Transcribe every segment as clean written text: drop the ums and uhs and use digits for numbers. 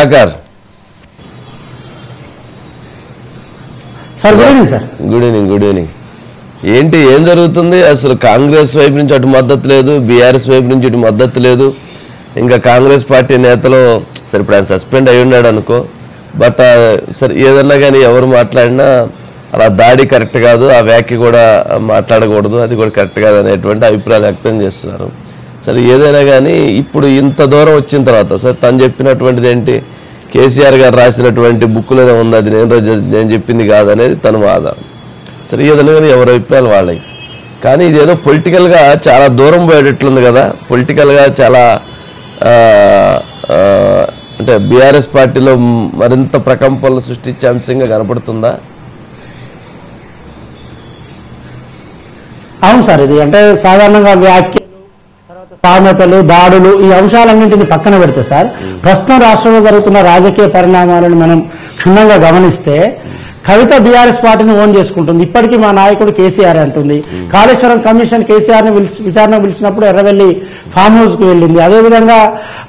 Sir good evening sir. Good evening. ఏంటి ఏం జరుగుతుంది అసలు? కాంగ్రెస్ వైపు నుంచి అటు మద్దతు లేదు, బీఆర్ఎస్ వైపు నుంచి ఇటు మద్దతు లేదు. ఇంకా కాంగ్రెస్ పార్టీ నేతలు సరే ఇప్పుడు ఆయన సస్పెండ్ అయి ఉన్నాడు అనుకో, బట్ సరే ఏదన్నా కానీ ఎవరు మాట్లాడినా అలా దాడి కరెక్ట్ కాదు, ఆ వ్యాఖ్య కూడా మాట్లాడకూడదు, అది కూడా కరెక్ట్ కాదు అనేటువంటి అభిప్రాయాలు వ్యక్తం చేస్తున్నారు. సరే ఏదైనా కానీ ఇప్పుడు ఇంత దూరం వచ్చిన తర్వాత సరే తను చెప్పినటువంటిది ఏంటి, కేసీఆర్ గారు రాసినటువంటి బుక్లోనే ఉంది, అది నేను చెప్పింది కాదనేది తన వాదన. సరే ఏదైనా కానీ ఎవరి అభిప్రాయాలు వాళ్ళవి. కానీ ఇదేదో పొలిటికల్గా చాలా దూరం పోయేటట్లుంది కదా, పొలిటికల్గా చాలా అంటే బీఆర్ఎస్ పార్టీలో మరింత ప్రకంపనలు సృష్టించే అంశంగా కనపడుతుందా? అవును సార్, ఇది అంటే సాధారణంగా వ్యాఖ్యలు, సామెతలు, దాడులు, ఈ అంశాలన్నింటినీ పక్కన పెడితే సార్ ప్రస్తుతం రాష్ట్రంలో జరుగుతున్న రాజకీయ పరిణామాలను మనం క్షుణ్ణంగా గమనిస్తే కవిత బీఆర్ఎస్ పార్టీని ఓన్ చేసుకుంటుంది. ఇప్పటికీ మా నాయకుడు కేసీఆర్ అంటుంది. కాళేశ్వరం కమిషన్ కేసీఆర్ ని విచారణ పిలిచినప్పుడు ఎర్రవెల్లి ఫామ్ హౌస్ కు వెళ్ళింది. అదేవిధంగా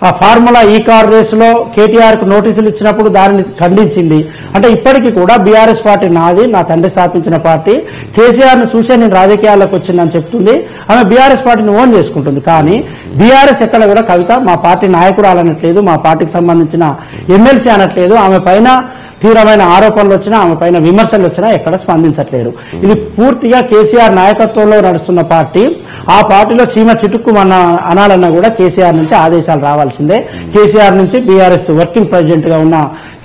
ఆ ఫార్ములా ఈ కార్ రేసులో కేటీఆర్ కు నోటీసులు ఇచ్చినప్పుడు దానిని ఖండించింది. అంటే ఇప్పటికీ కూడా బీఆర్ఎస్ పార్టీ నాది, నా తండ్రి స్థాపించిన పార్టీ, కేసీఆర్ ను చూసే నేను రాజకీయాల్లోకి వచ్చిందని చెప్తుంది. ఆమె బీఆర్ఎస్ పార్టీని ఓన్ చేసుకుంటుంది. కానీ బీఆర్ఎస్ ఎక్కడ కూడా కవిత మా పార్టీ నాయకురాలు అనట్లేదు, మా పార్టీకి సంబంధించిన ఎమ్మెల్సీ అనట్లేదు. ఆమె పైన తీవ్రమైన ఆరోపణలు వచ్చినా, ఆమె పైన విమర్శలు వచ్చినా ఎక్కడ స్పందించట్లేరు. ఇది పూర్తిగా కేసీఆర్ నాయకత్వంలో నడుస్తున్న పార్టీ. ఆ పార్టీలో చీమ చిటుక్కుమన్న అనాలన్నా కూడా కేసీఆర్ నుంచి ఆదేశాలు రావాల్సిందే. కేసీఆర్ నుంచి బీఆర్ఎస్ వర్కింగ్ ప్రెసిడెంట్ గా ఉన్న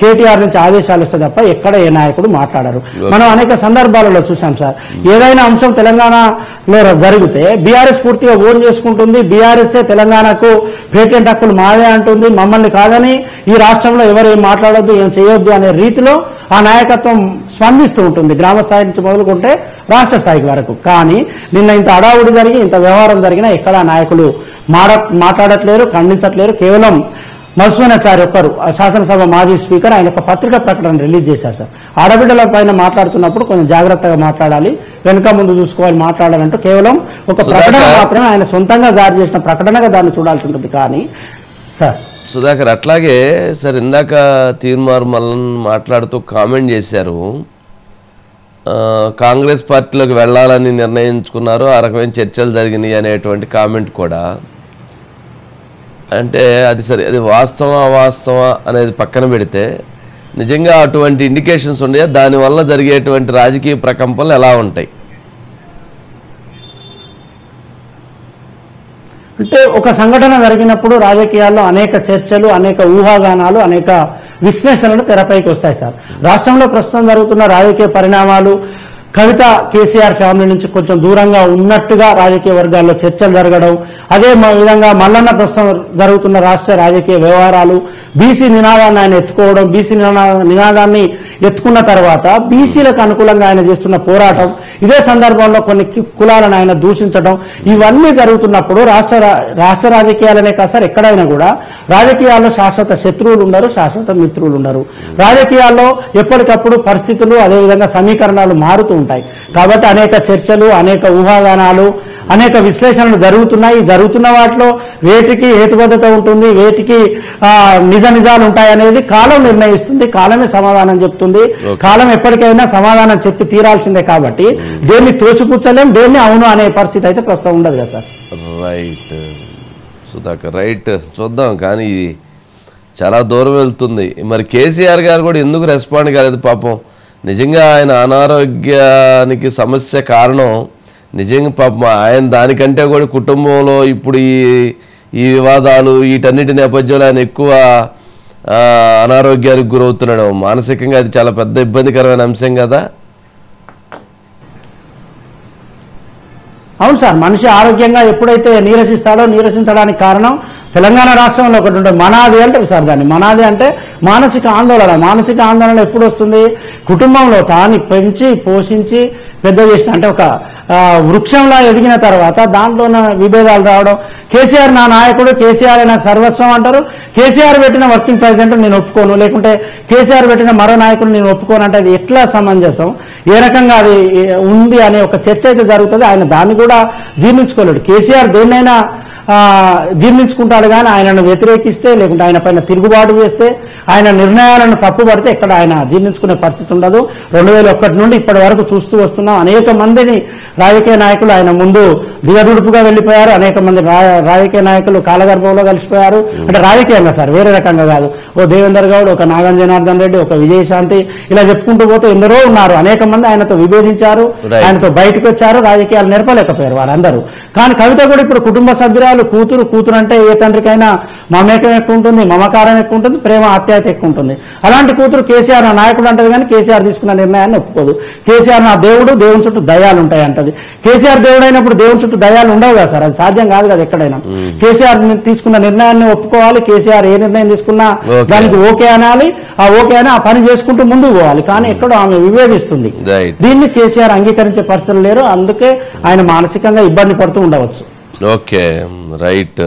కేటీఆర్ నుంచి ఆదేశాలు వస్తే తప్ప ఎక్కడ ఏ నాయకుడు మాట్లాడరు. మనం అనేక సందర్భాలలో చూసాం సార్, ఏదైనా అంశం తెలంగాణలో జరిగితే బీఆర్ఎస్ పూర్తిగా ఓన్ చేసుకుంటుంది. బీఆర్ఎస్ తెలంగాణకు పేటెంట్ హక్కులు మాదే అంటుంది. మమ్మల్ని కాదని ఈ రాష్ట్రంలో ఎవరు ఏం మాట్లాడొద్దు, ఏం చేయొద్దు అనే రీతిలో ఆ నాయకత్వం స్పందిస్తూ ఉంటుంది, గ్రామ స్థాయి నుంచి మొదలుకుంటే రాష్ట్ర స్థాయికి వరకు. కానీ నిన్న ఇంత అడావుడి జరిగి ఇంత వ్యవహారం జరిగినా ఎక్కడ నాయకులు మాట్లాడట్లేరు, ఖండించట్లేరు. కేవలం మధుసూదనాచారి ఒక్కరు, శాసనసభ మాజీ స్పీకర్, ఆయన ఒక పత్రికా ప్రకటన రిలీజ్ చేశారు సార్. ఆడబిడ్డల పైన మాట్లాడుతున్నప్పుడు కొంచెం జాగ్రత్తగా మాట్లాడాలి, వెనుక ముందు చూసుకోవాలి మాట్లాడాలంటూ కేవలం ఒక ప్రకటన మాత్రమే, ఆయన సొంతంగా జారీ చేసిన ప్రకటనగా దాన్ని చూడాల్సి ఉంటుంది. కానీ సార్ సుధాకర్ అట్లాగే సార్ ఇందాక తీర్మార్ మల్లన్ మాట్లాడుతూ కామెంట్ చేశారు, కాంగ్రెస్ పార్టీలోకి వెళ్ళాలని నిర్ణయించుకున్నారు, ఆ రకమైన చర్చలు జరిగినాయి అనేటువంటి కామెంట్ కూడా. అంటే అది సరే, అది వాస్తవా అవాస్తవా అనేది పక్కన పెడితే నిజంగా అటువంటి ఇండికేషన్స్ ఉన్నాయా? దానివల్ల జరిగేటువంటి రాజకీయ ప్రకంపనలు ఎలా ఉంటాయి? అంటే ఒక సంఘటన జరిగినప్పుడు రాజకీయాల్లో అనేక చర్చలు, అనేక ఊహాగానాలు, అనేక విశ్లేషణలు తెరపైకి వస్తాయి సార్. రాష్ట్రంలో ప్రస్తుతం జరుగుతున్న రాజకీయ పరిణామాలు, కవిత కేసీఆర్ ఫ్యామిలీ నుంచి కొంచెం దూరంగా ఉన్నట్టుగా రాజకీయ వర్గాల్లో చర్చలు జరగడం, అదే విధంగా మల్లన్న ప్రస్తుతం జరుగుతున్న రాష్ట్ర రాజకీయ వ్యవహారాలు, బీసీ నినాదాన్ని ఆయన ఎత్తుకోవడం, బీసీ నినాదాన్ని ఎత్తుకున్న తర్వాత బీసీలకు అనుకూలంగా ఆయన చేస్తున్న పోరాటం, ఇదే సందర్భంలో కొన్ని కులాలను ఆయన దూషించడం, ఇవన్నీ జరుగుతున్నప్పుడు రాష్ట్ర రాజకీయాలనే కాదు సార్, ఎక్కడైనా కూడా రాజకీయాల్లో శాశ్వత శత్రువులు ఉండరు, శాశ్వత మిత్రులు ఉండరు. రాజకీయాల్లో ఎప్పటికప్పుడు పరిస్థితులు, అదేవిధంగా సమీకరణాలు మారుతూ ఉంటాయి. కాబట్టి అనేక చర్చలు, అనేక ఊహాగానాలు, అనేక విశ్లేషణలు జరుగుతున్నాయి. జరుగుతున్న వాటిలో వేటికి హేతుబద్ధత ఉంటుంది, వేటికి నిజాలు ఉంటాయనేది కాలం నిర్ణయిస్తుంది, కాలమే సమాధానం చెప్తుంది. కాలం ఎప్పటికైనా సమాధానం చెప్పి తీరాల్సిందే. కాబట్టి దేన్ని తోచిపుచ్చలేం, దేన్ని అవును అనే పరిస్థితి అయితే ప్రస్తుతం ఉండదు కదా సార్. Right Sudhakar, right. చూద్దాం. కానీ ఇది చాలా దూరం వెళ్తుంది. మరి కేసీఆర్ గారు కూడా ఎందుకు రెస్పాండ్ కాలేదు పాపం? నిజంగా ఆయన అనారోగ్యానికి సమస్య కారణం నిజంగా పాపం ఆయన, దానికంటే కూడా కుటుంబంలో ఇప్పుడు ఈ వివాదాలు వీటన్నిటి నేపథ్యంలో ఆయన ఎక్కువ అనారోగ్యానికి గురవుతున్నాడు. మానసికంగా అది చాలా పెద్ద ఇబ్బందికరమైన అంశం కదా. అవును సార్, మనిషి ఆరోగ్యంగా ఎప్పుడైతే నీరసిస్తాడో, నీరసించడానికి కారణం తెలంగాణ రాష్ట్రంలో ఒకటి ఉంటుంది, మనాది అంటారు సార్. దాన్ని మనాది అంటే మానసిక ఆందోళన. మానసిక ఆందోళన ఎప్పుడు వస్తుంది? కుటుంబంలో తాను పెంచి పోషించి పెద్ద చేసిన, అంటే ఒక వృక్షంలా ఎదిగిన తర్వాత దాంట్లోన విభేదాలు రావడం. కేసీఆర్ నా నాయకుడు, కేసీఆర్ నాకు సర్వస్వం అంటారు. కేసీఆర్ పెట్టిన వర్కింగ్ ప్రెసిడెంట్ నేను ఒప్పుకోను, లేకుంటే కేసీఆర్ పెట్టిన మరో నాయకుడు నేను ఒప్పుకోను అంటే అది ఎట్లా సమంజసం? ఏ రకంగా అది ఉంది అనే ఒక చర్చ అయితే జరుగుతుంది. ఆయన దాన్ని కూడా జీర్ణించుకోలేడు. కేసీఆర్ దేన్నైనా జీర్ణించుకుంటాడు కానీ ఆయనను వ్యతిరేకిస్తే లేకుంటే ఆయన పైన తిరుగుబాటు చేస్తే ఆయన నిర్ణయాలను తప్పుపడితే ఎక్కడ ఆయన జీర్ణించుకునే పరిస్థితి ఉండదు. 2001 నుండి ఇప్పటి వరకు చూస్తూ వస్తున్నాం. అనేక మందిని రాజకీయ నాయకులు ఆయన ముందు దిగదుడుపుగా వెళ్లిపోయారు. అనేక మంది రాజకీయ నాయకులు కాలగర్భంలో కలిసిపోయారు. అంటే రాజకీయంగా సార్, వేరే రకంగా కాదు. ఓ దేవేందర్ గౌడ్, ఒక నాగం జనార్దన్ రెడ్డి, ఒక విజయశాంతి, ఇలా చెప్పుకుంటూ పోతే ఎందరో ఉన్నారు. అనేక మంది ఆయనతో విభేదించారు, ఆయనతో బయటకు వచ్చారు, రాజకీయాలు నేర్పలేకపోయారు వారందరూ. కానీ కవిత కూడా ఇప్పుడు కుటుంబ సభ్యురాలు, కూతురు అంటే ఏ తండ్రికైనా మమేకం ఎక్కువ ఉంటుంది, మమకారం ఎక్కువ ఉంటుంది, ప్రేమ ఆప్యాయత ఎక్కువ ఉంటుంది. అలాంటి కూతురు కేసీఆర్ నా నాయకుడు అంటది కానీ కేసీఆర్ తీసుకున్న నిర్ణయాన్ని ఒప్పుకోదు. కేసీఆర్ నా దేవుడు, దేవుని చుట్టూ దయాలు ఉంటాయి అంటది. కేసీఆర్ దేవుడు అయినప్పుడు దేవుని చుట్టూ దయాలు ఉండవు కదా సార్, అది సాధ్యం కాదు కదా ఎక్కడైనా. కేసీఆర్ తీసుకున్న నిర్ణయాన్ని ఒప్పుకోవాలి. కేసీఆర్ ఏ నిర్ణయం తీసుకున్నా దానికి ఓకే అనాలి. ఆ ఓకే అని ఆ పని చేసుకుంటూ ముందుకు పోవాలి. కానీ ఎక్కడో ఆమె విభేదిస్తుంది. దీన్ని కేసీఆర్ అంగీకరించే పరిస్థితులు లేరు. అందుకే ఆయన మానసికంగా ఇబ్బంది పడుతూ ఉండవచ్చు. Okay, right.